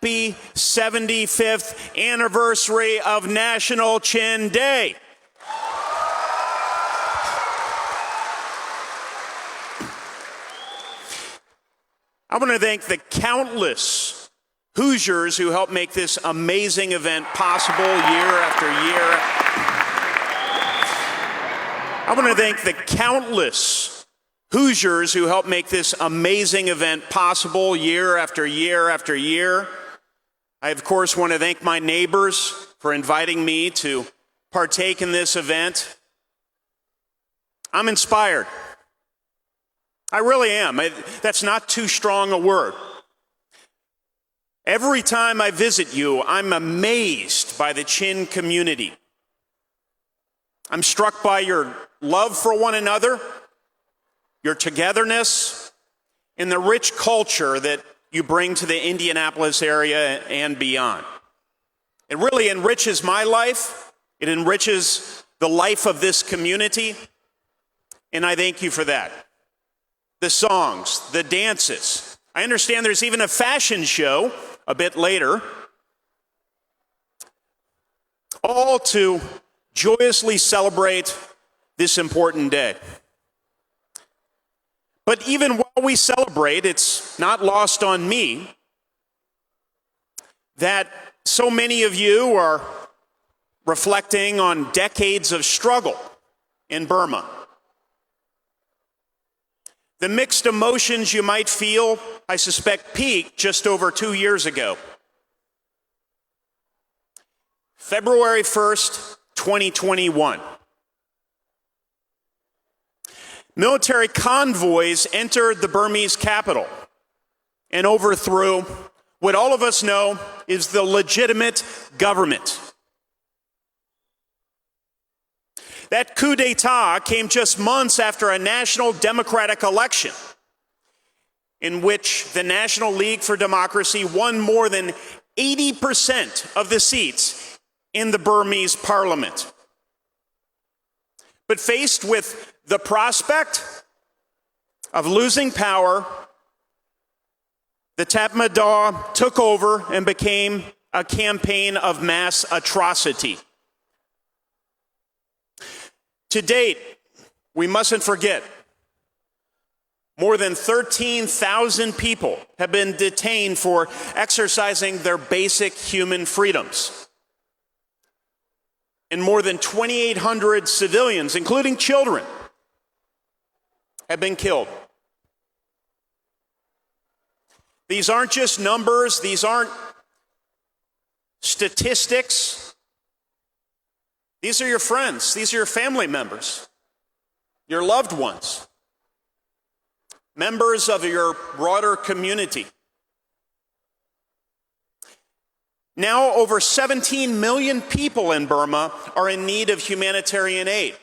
happy 75th anniversary of National Chin Day. I want to thank the countless Hoosiers who helped make this amazing event possible year after year. I want to thank the countless Hoosiers who helped make this amazing event possible year after year after year. I, of course, want to thank my neighbors for inviting me to partake in this event. I'm inspired. I really am. That's not too strong a word. Every time I visit you, I'm amazed by the Chin community. I'm struck by your love for one another, your togetherness, and the rich culture that you bring to the Indianapolis area and beyond. It really enriches my life. It enriches the life of this community, and I thank you for that. The songs, the dances. I understand there's even a fashion show a bit later, all to joyously celebrate this important day. But even while we celebrate, it's not lost on me that so many of you are reflecting on decades of struggle in Burma. The mixed emotions you might feel, I suspect, peaked just over 2 years ago. February 1st, 2021. Military convoys entered the Burmese capital and overthrew what all of us know is the legitimate government. That coup d'etat came just months after a national democratic election in which the National League for Democracy won more than 80% of the seats in the Burmese parliament. But faced with the prospect of losing power, the Tatmadaw took over and became a campaign of mass atrocity. To date, we mustn't forget, more than 13,000 people have been detained for exercising their basic human freedoms. And more than 2,800 civilians, including children, have been killed. These aren't just numbers, these aren't statistics. These are your friends, these are your family members, your loved ones, members of your broader community. Now, over 17 million people in Burma are in need of humanitarian aid.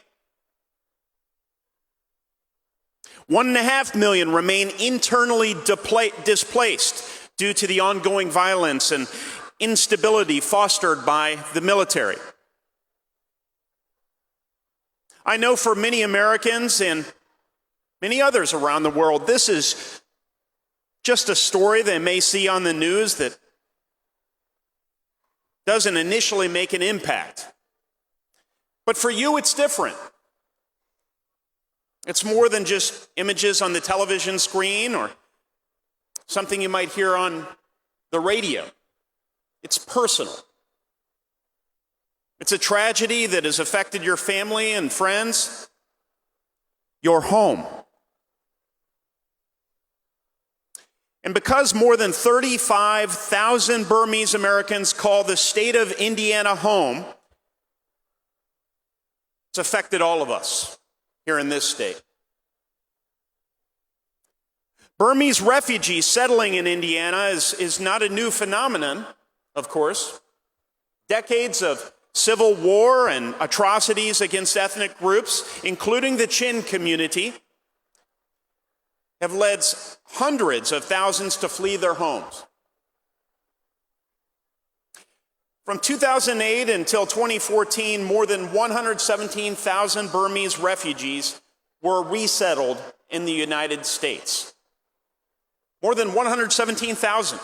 1.5 million remain internally displaced due to the ongoing violence and instability fostered by the military. I know for many Americans and many others around the world, this is just a story they may see on the news that doesn't initially make an impact. But for you, it's different. It's more than just images on the television screen or something you might hear on the radio. It's personal. It's a tragedy that has affected your family and friends, your home. And because more than 35,000 Burmese Americans call the state of Indiana home, it's affected all of us here in this state. Burmese refugees settling in Indiana is not a new phenomenon, of course. Decades of civil war and atrocities against ethnic groups, including the Chin community, have led hundreds of thousands to flee their homes. From 2008 until 2014, more than 117,000 Burmese refugees were resettled in the United States. More than 117,000.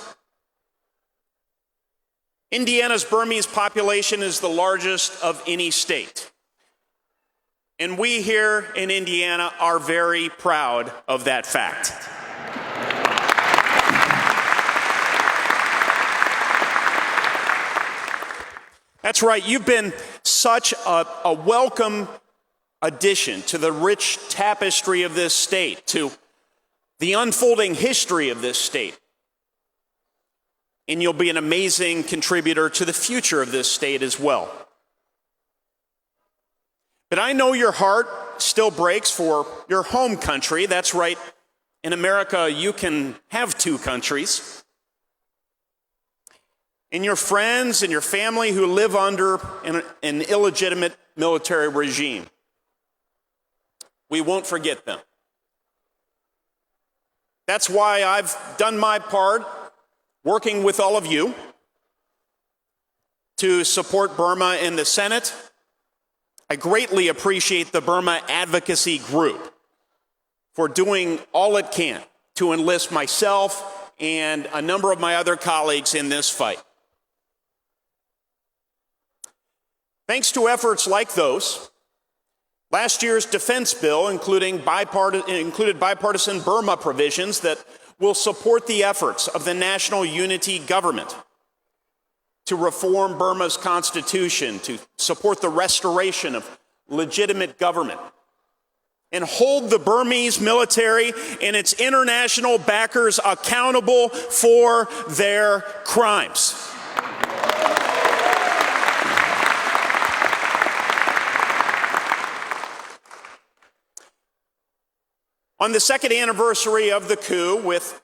Indiana's Burmese population is the largest of any state. And we here in Indiana are very proud of that fact. That's right, you've been such a welcome addition to the rich tapestry of this state, to the unfolding history of this state. And you'll be an amazing contributor to the future of this state as well. But I know your heart still breaks for your home country. That's right, in America you can have two countries. And your friends and your family who live under an illegitimate military regime. We won't forget them. That's why I've done my part, working with all of you, to support Burma in the Senate. I greatly appreciate the Burma Advocacy Group for doing all it can to enlist myself and a number of my other colleagues in this fight. Thanks to efforts like those, last year's defense bill included bipartisan Burma provisions that will support the efforts of the National Unity Government to reform Burma's constitution, to support the restoration of legitimate government, and hold the Burmese military and its international backers accountable for their crimes. On the second anniversary of the coup, with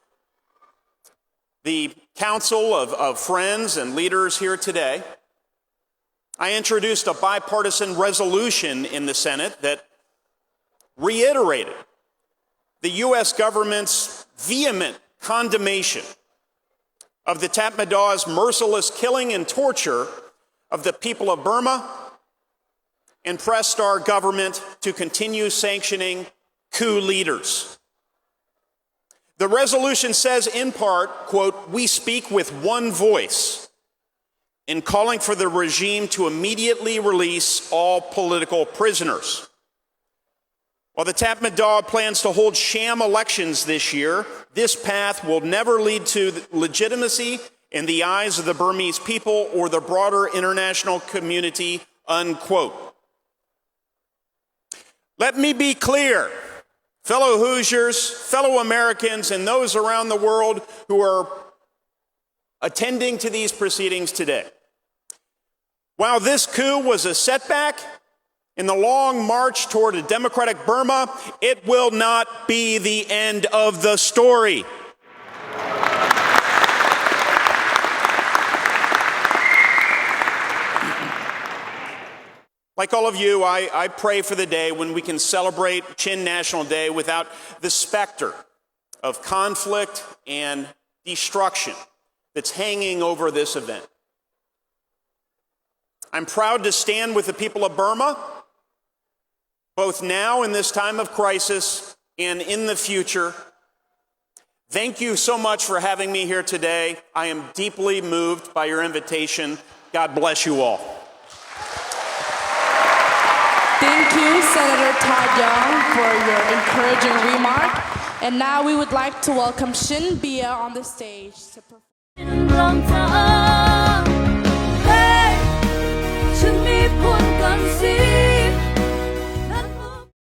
the council of friends and leaders here today, I introduced a bipartisan resolution in the Senate that reiterated the U.S. government's vehement condemnation of the Tatmadaws' merciless killing and torture of the people of Burma, and pressed our government to continue sanctioning coup leaders. The resolution says in part, quote, "We speak with one voice in calling for the regime to immediately release all political prisoners." While the Tatmadaw plans to hold sham elections this year, this path will never lead to legitimacy in the eyes of the Burmese people or the broader international community, unquote. Let me be clear, fellow Hoosiers, fellow Americans, and those around the world who are attending to these proceedings today. While this coup was a setback in the long march toward a democratic Burma, it will not be the end of the story. Like all of you, I pray for the day when we can celebrate Chin National Day without the specter of conflict and destruction that's hanging over this event. I'm proud to stand with the people of Burma, both now in this time of crisis and in the future. Thank you so much for having me here today. I am deeply moved by your invitation. God bless you all. Thank you, Senator Todd Young, for your encouraging remark. And now we would like to welcome Shin Bia on the stage to perform.